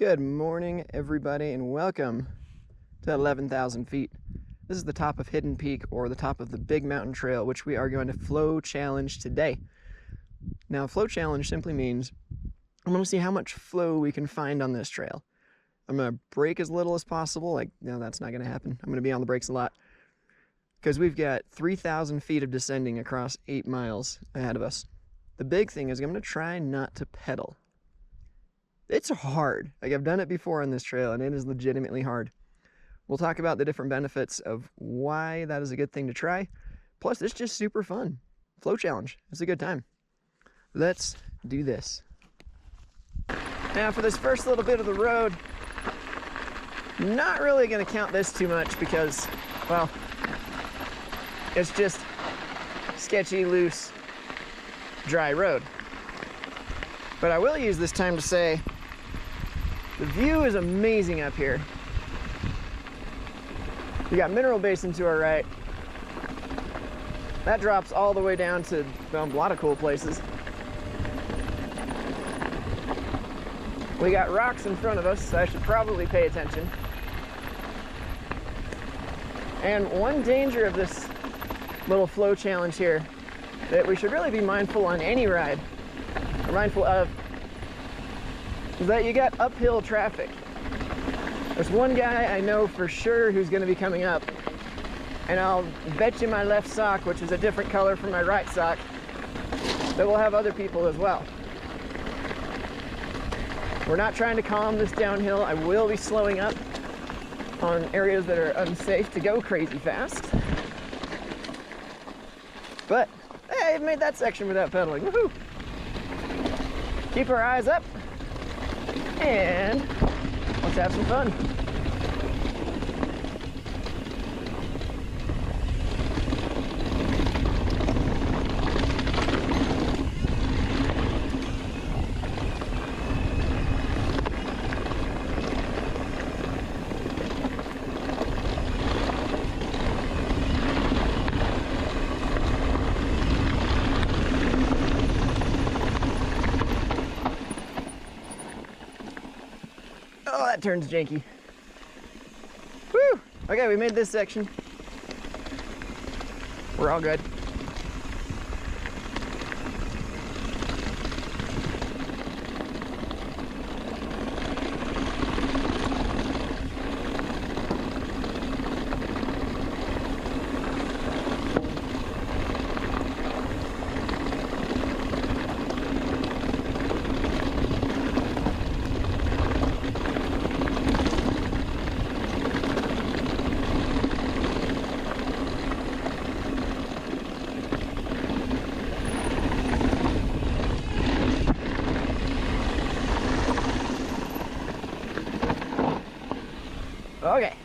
Good morning, everybody, and welcome to 11,000 feet. This is the top of Hidden Peak, or the top of the Big Mountain Trail, which we are going to flow challenge today. Now, flow challenge simply means I'm going to see how much flow we can find on this trail. I'm going to brake as little as possible. No, that's not going to happen. I'm going to be on the brakes a lot because we've got 3,000 feet of descending across 8 miles ahead of us. The big thing is I'm going to try not to pedal. It's hard. I've done it before on this trail, and it is legitimately hard. We'll talk about the different benefits of why that is a good thing to try. Plus, it's just super fun. Flow challenge. It's a good time. Let's do this. Now, for this first little bit of the road, not really going to count this too much because, well, it's just sketchy, loose, dry road. But I will use this time to say the view is amazing up here. We got Mineral Basin to our right. That drops all the way down to, well, a lot of cool places. We got rocks in front of us, so I should probably pay attention. And one danger of this little flow challenge here that we should really be mindful on any ride, or mindful of, is that you got uphill traffic. There's one guy I know for sure who's going to be coming up, and I'll bet you my left sock, which is a different color from my right sock, that we'll have other people as well. We're not trying to calm this downhill. I will be slowing up on areas that are unsafe to go crazy fast. But, hey, I made that section without pedaling. Woohoo! Keep our eyes up, and let's have some fun. Oh, that turns janky. Woo! Okay, we made this section. We're all good. Okay.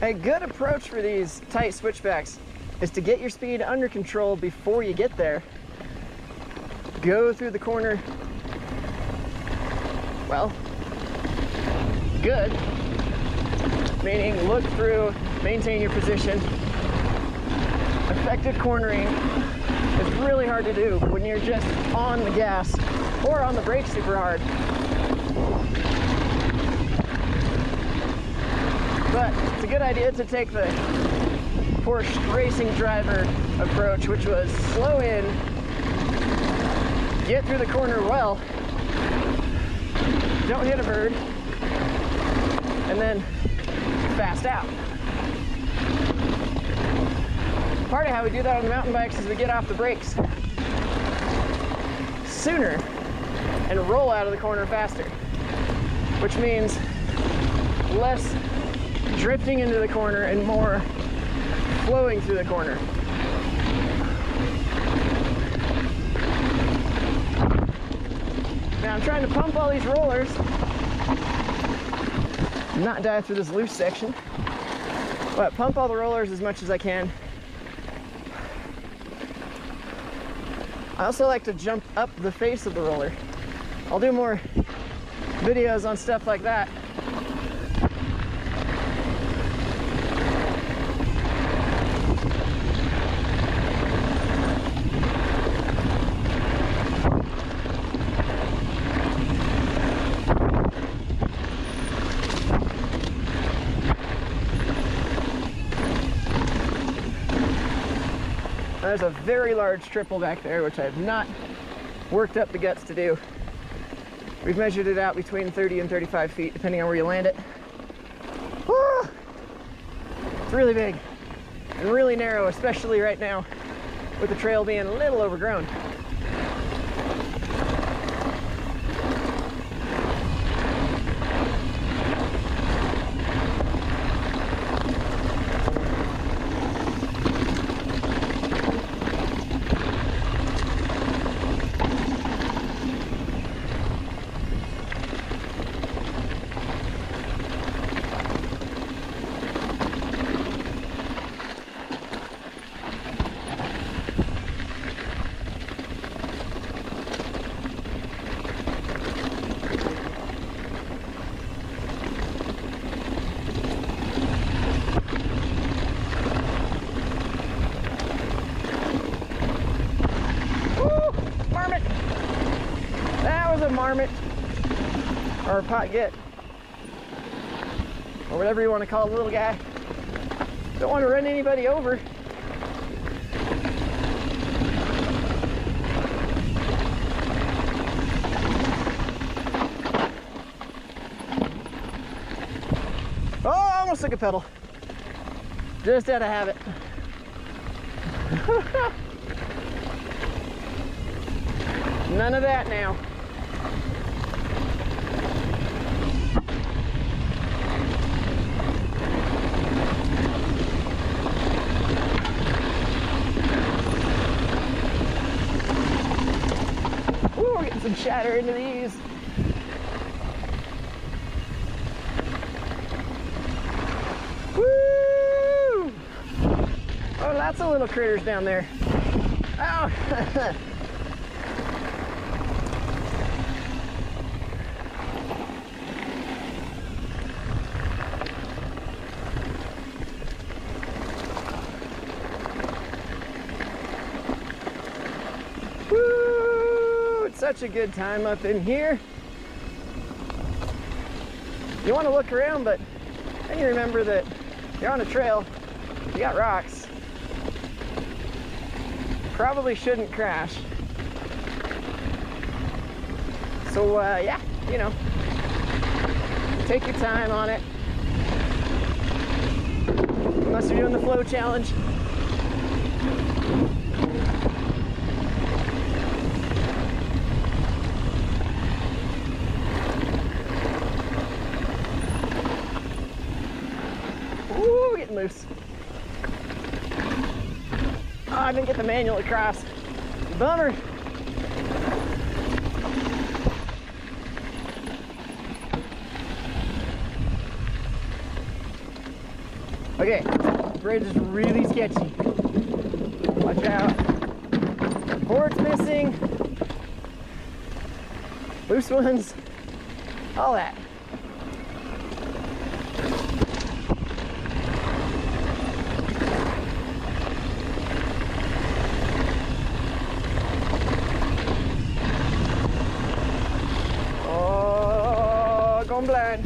A good approach for these tight switchbacks is to get your speed under control before you get there. Go through the corner, well, good, meaning look through, maintain your position. Effective cornering is really hard to do when you're just on the gas or on the brakes super hard. But it's a good idea to take the Porsche racing driver approach, which was slow in, get through the corner well, don't hit a bird, and then fast out. Part of how we do that on the mountain bikes is we get off the brakes sooner and roll out of the corner faster, which means less drifting into the corner and more flowing through the corner. Now I'm trying to pump all these rollers, not die through this loose section, but pump all the rollers as much as I can. I also like to jump up the face of the roller. I'll do more videos on stuff like that. there's a very large triple back there, which I have not worked up the guts to do. We've measured it out between 30 and 35 feet, depending on where you land it. Woo! It's really big and really narrow, especially right now with the trail being a little overgrown. Marmot or a pot get or whatever you want to call the little guy. Don't want to run anybody over. Oh, I almost took a pedal. Just out of habit. None of that now. We're getting some shatter into these. Woo! Oh, lots of little critters down there. Oh! Such a good time up in here. You want to look around, but then you remember that you're on a trail, you got rocks. Probably shouldn't crash. So yeah, you know, take your time on it. Unless you're doing the flow challenge. Loose. Oh, I didn't get the manual across. Bummer. Okay, bridge is really sketchy. Watch out. Board's missing. Loose ones. All that. Going blind.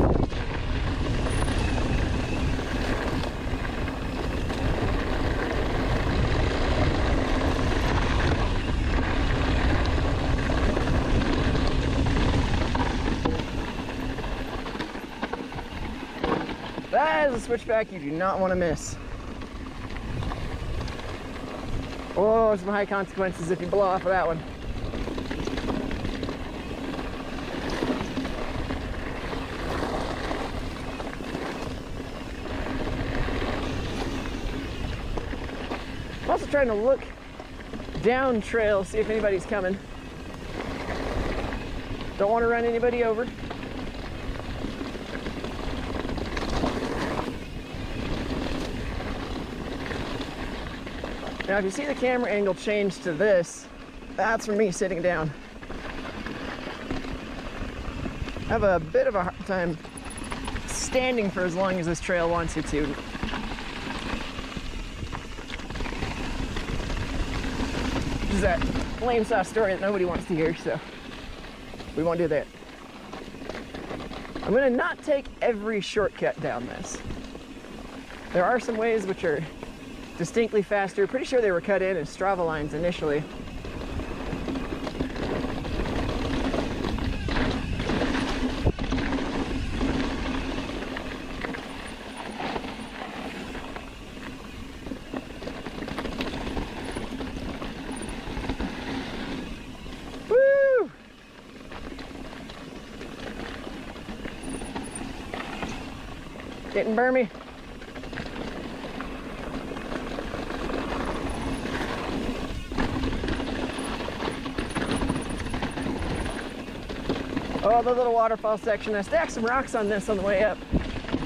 That is a switchback you do not want to miss. Oh, some high consequences if you blow off of that one. I'm also trying to look down trail, see if anybody's coming. Don't want to run anybody over. Now if you see the camera angle change to this, that's for me sitting down. I have a bit of a hard time standing for as long as this trail wants you to. This is that lame sauce story that nobody wants to hear, so we won't do that. I'm gonna not take every shortcut down this. There are some ways which are distinctly faster. Pretty sure they were cut in as Strava lines initially. Woo! Getting burmy. Oh, the little waterfall section. I stacked some rocks on this on the way up,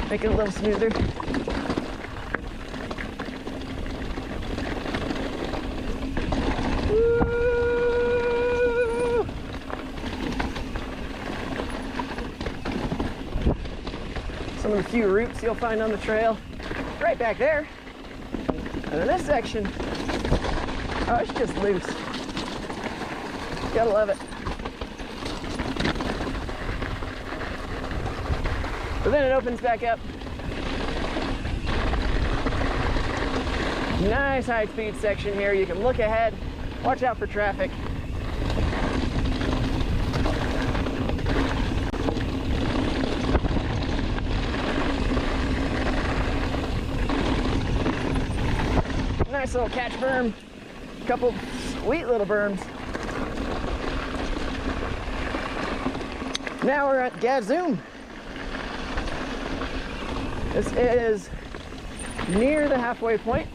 make it a little smoother. Woo! Some of the few roots you'll find on the trail right back there. And then this section, oh, it's just loose. Gotta love it. But then it opens back up. Nice high-speed section here. You can look ahead, watch out for traffic. Nice little catch berm. A couple sweet little berms. Now we're at Gazoom. This is near the halfway point.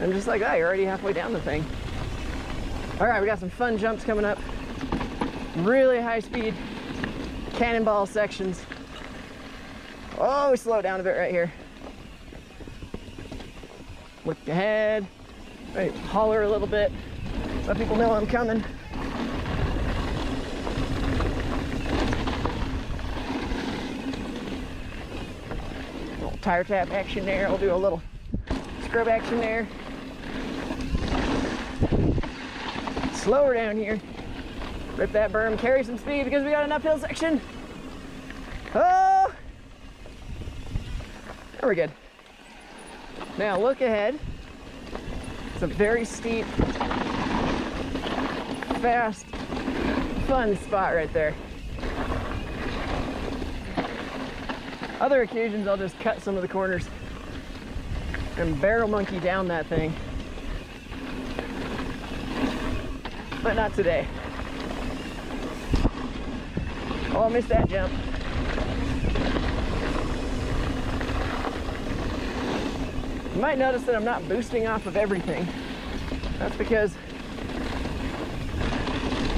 And just like that, you're already halfway down the thing. All right, we got some fun jumps coming up. Really high speed cannonball sections. Oh, we slow down a bit right here. Look ahead. Right, holler a little bit. Let people know I'm coming. Tire tap action there. I'll do a little scrub action there. Slower down here. Rip that berm, carry some speed because we got an uphill section. Oh! There we're good. Now look ahead. It's a very steep, fast, fun spot right there. Other occasions, I'll just cut some of the corners and barrel monkey down that thing. But not today. Oh, I missed that jump. You might notice that I'm not boosting off of everything. That's because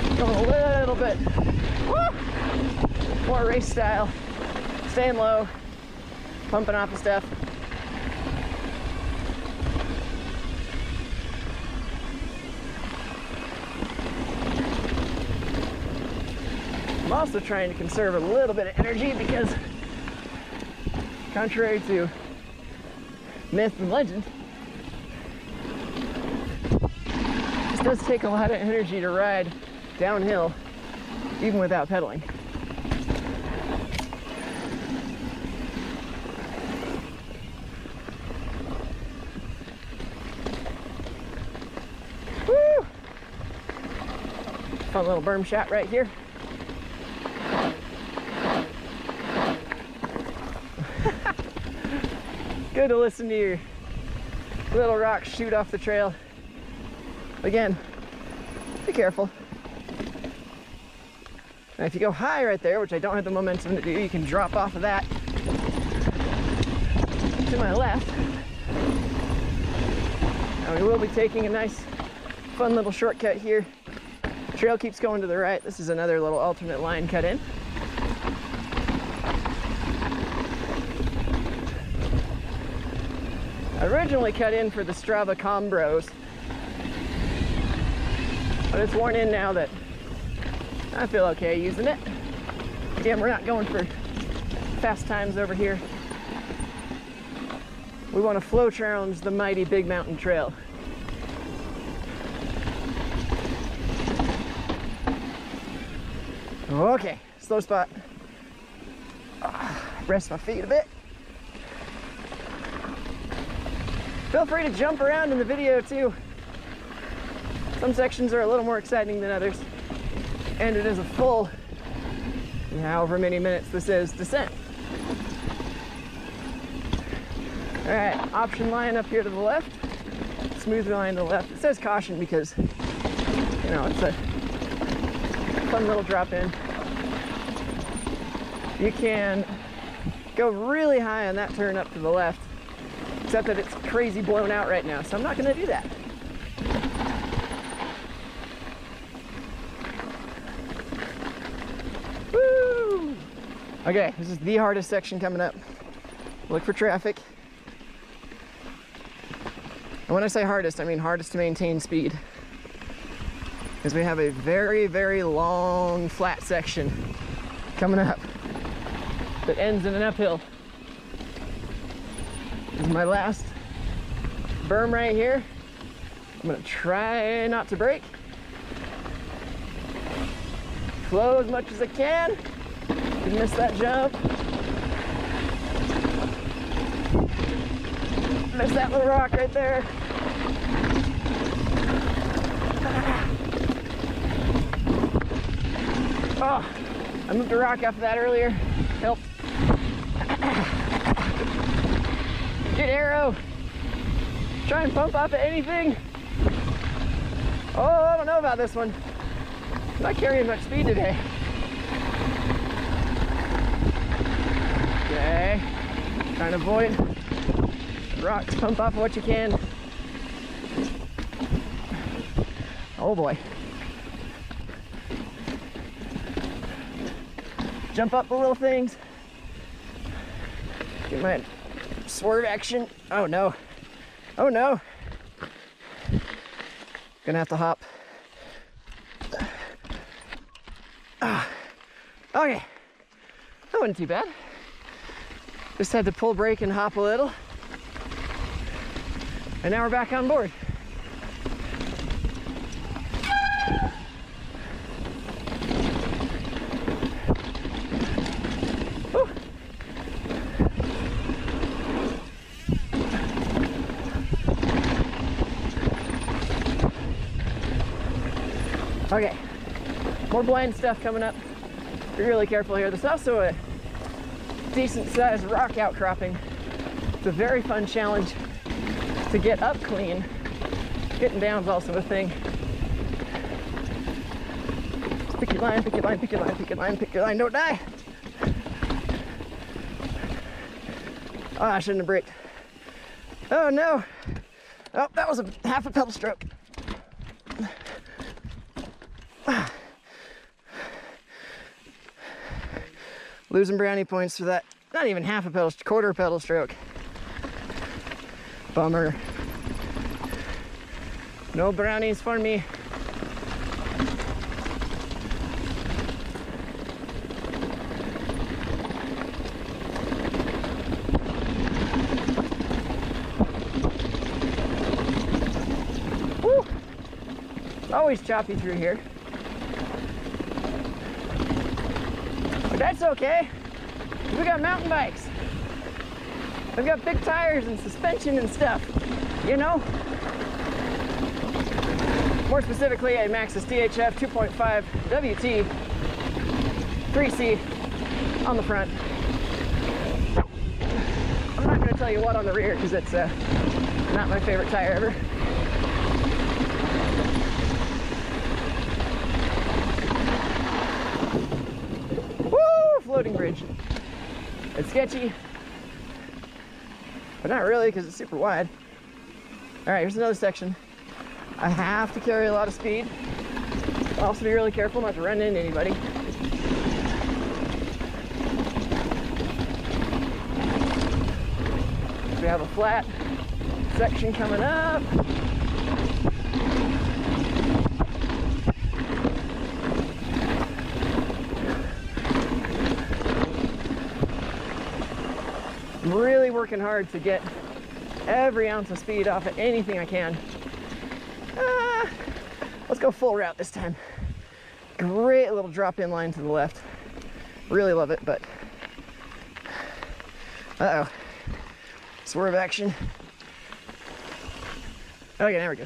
I'm going a little bit more race style. Staying low, pumping off the stuff. I'm also trying to conserve a little bit of energy because, contrary to myth and legend, this does take a lot of energy to ride downhill, even without pedaling. Fun little berm shot right here. Good to listen to your little rocks shoot off the trail. Again, be careful. Now if you go high right there, which I don't have the momentum to do, you can drop off of that to my left. Now we will be taking a nice, fun little shortcut here. Trail keeps going to the right. This is another little alternate line cut in. I originally cut in for the Strava Combros, but it's worn in now that I feel okay using it. Again, we're not going for fast times over here. We want to flow challenge the mighty Big Mountain Trail. Okay, slow spot. Rest my feet a bit. Feel free to jump around in the video too. Some sections are a little more exciting than others. And it is a full, however many minutes this is, descent. All right, option line up here to the left. Smoother line to the left. It says caution because, it's a fun little drop in. You can go really high on that turn up to the left, except that it's crazy blown out right now, so I'm not gonna do that. Woo! Okay, this is the hardest section coming up. Look for traffic. And when I say hardest, I mean hardest to maintain speed. Because we have a very, very long flat section coming up that ends in an uphill. This is my last berm right here. I'm gonna try not to brake. Flow as much as I can. Didn't miss that jump. Missed that little rock right there. Oh, I moved a rock off of that earlier. Help. Good arrow. Try and pump up at anything. Oh, I don't know about this one. I'm not carrying much speed today. Okay. Trying to avoid rocks. Pump off what you can. Oh boy. Jump up the little things. Get my swerve action. Oh no. Oh no. Gonna have to hop. Okay. That wasn't too bad. Just had to pull brake and hop a little. And now we're back on board. Whew. Okay, more blind stuff coming up. Be really careful here. There's also a decent sized rock outcropping. It's a very fun challenge to get up clean. Getting down is also a thing. Pick your line, pick your line, pick your line, pick your line, pick your line, don't die. Oh, I shouldn't have braked. Oh no. Oh, that was a half a pedal stroke. Losing brownie points for that. Not even half a pedal, quarter pedal stroke. Bummer. No brownies for me. Woo! Always choppy through here. But that's okay. We got mountain bikes. They've got big tires and suspension and stuff, you know? More specifically, a Maxxis DHF 2.5 WT 3C on the front. I'm not gonna tell you what on the rear because it's not my favorite tire ever. Woo! Floating bridge. It's sketchy. But not really, because it's super wide. All right, here's another section. I have to carry a lot of speed. Also be really careful not to run into anybody. We have a flat section coming up. I'm really working hard to get every ounce of speed off of anything I can. Let's go full route this time. Great little drop-in line to the left. Really love it, but uh-oh. Swerve action. Okay, there we go.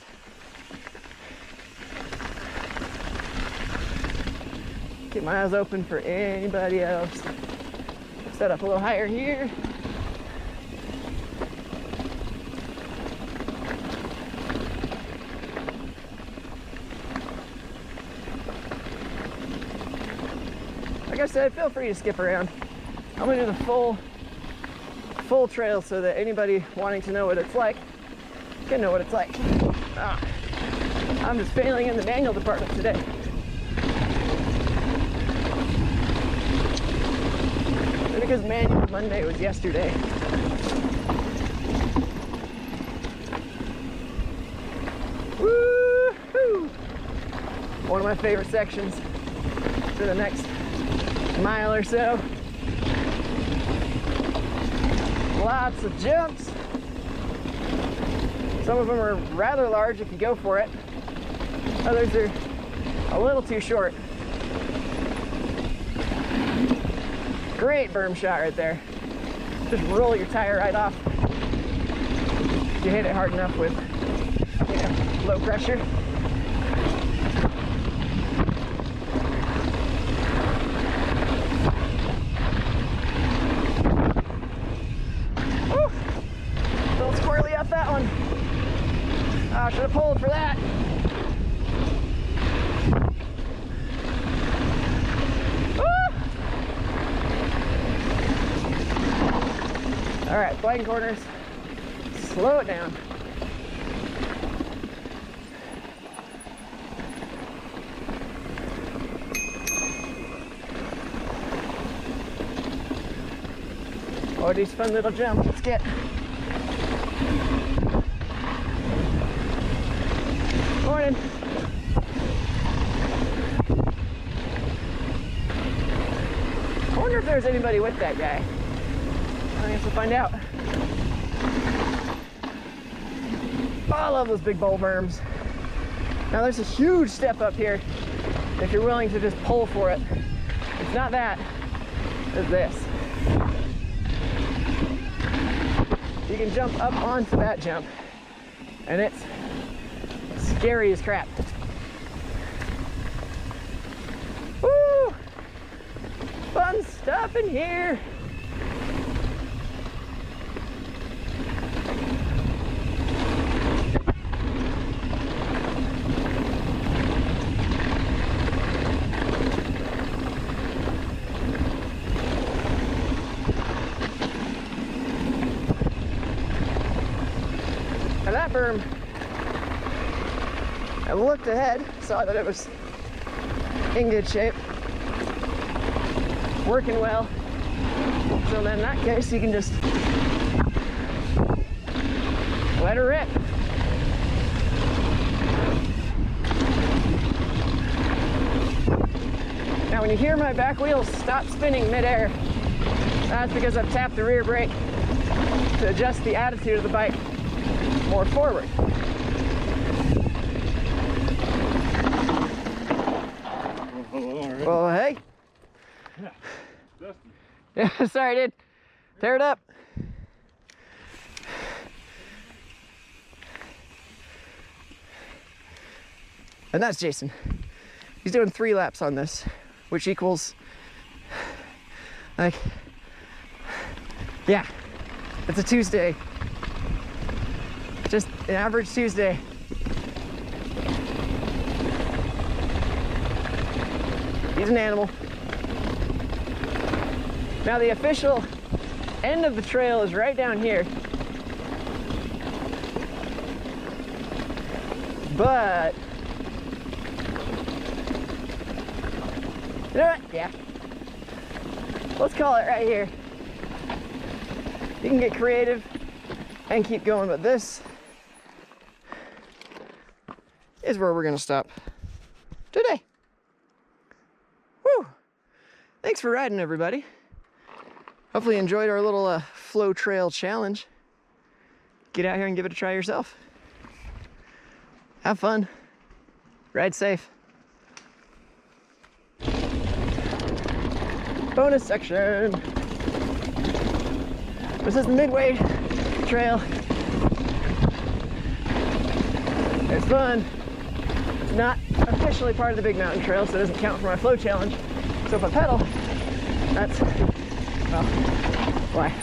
Keep my eyes open for anybody else. Set up a little higher here. Like I said, feel free to skip around. I'm gonna do the full trail so that anybody wanting to know what it's like can know what it's like. I'm just failing in the manual department today. Because manual Monday was yesterday. Woo-hoo! One of my favorite sections for the next mile or so. Lots of jumps. Some of them are rather large if you go for it. Others are a little too short. Great berm shot right there. Just roll your tire right off. You hit it hard enough with, low pressure. Woo! A little squirrely up that one. I should have pulled for that. All right, blind corners, slow it down. Oh, these fun little jumps, let's get. Morning. I wonder if there's anybody with that guy. I guess we'll find out. Oh, I love those big bowl berms. Now there's a huge step up here if you're willing to just pull for it. It's not that, it's this. You can jump up onto that jump, and it's scary as crap. Woo! Fun stuff in here. Now that berm, I looked ahead, saw that it was in good shape, working well. So then in that case, you can just let her rip. Now when you hear my back wheels stop spinning midair, that's because I've tapped the rear brake to adjust the attitude of the bike more forward. Well, hey. Yeah, Dusty. Yeah, sorry, dude. Tear it up. And that's Jason. He's doing 3 laps on this, which equals, like, yeah, it's a Tuesday. Just an average Tuesday. He's an animal. Now the official end of the trail is right down here. But, you know what? Yeah. Let's call it right here. You can get creative and keep going, but this is where we're gonna stop today. Woo! Thanks for riding, everybody. Hopefully you enjoyed our little flow trail challenge. Get out here and give it a try yourself. Have fun. Ride safe. Bonus section. This is the Midway Trail. It's fun. It's not officially part of the big mountain trail, so it doesn't count for my flow challenge. So if I pedal, that's, well, why?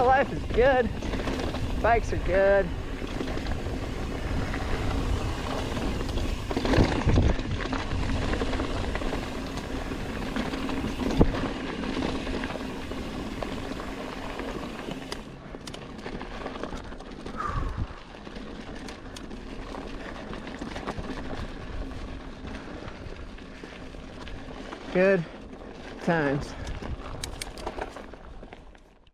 Life is good. Bikes are good. Good times.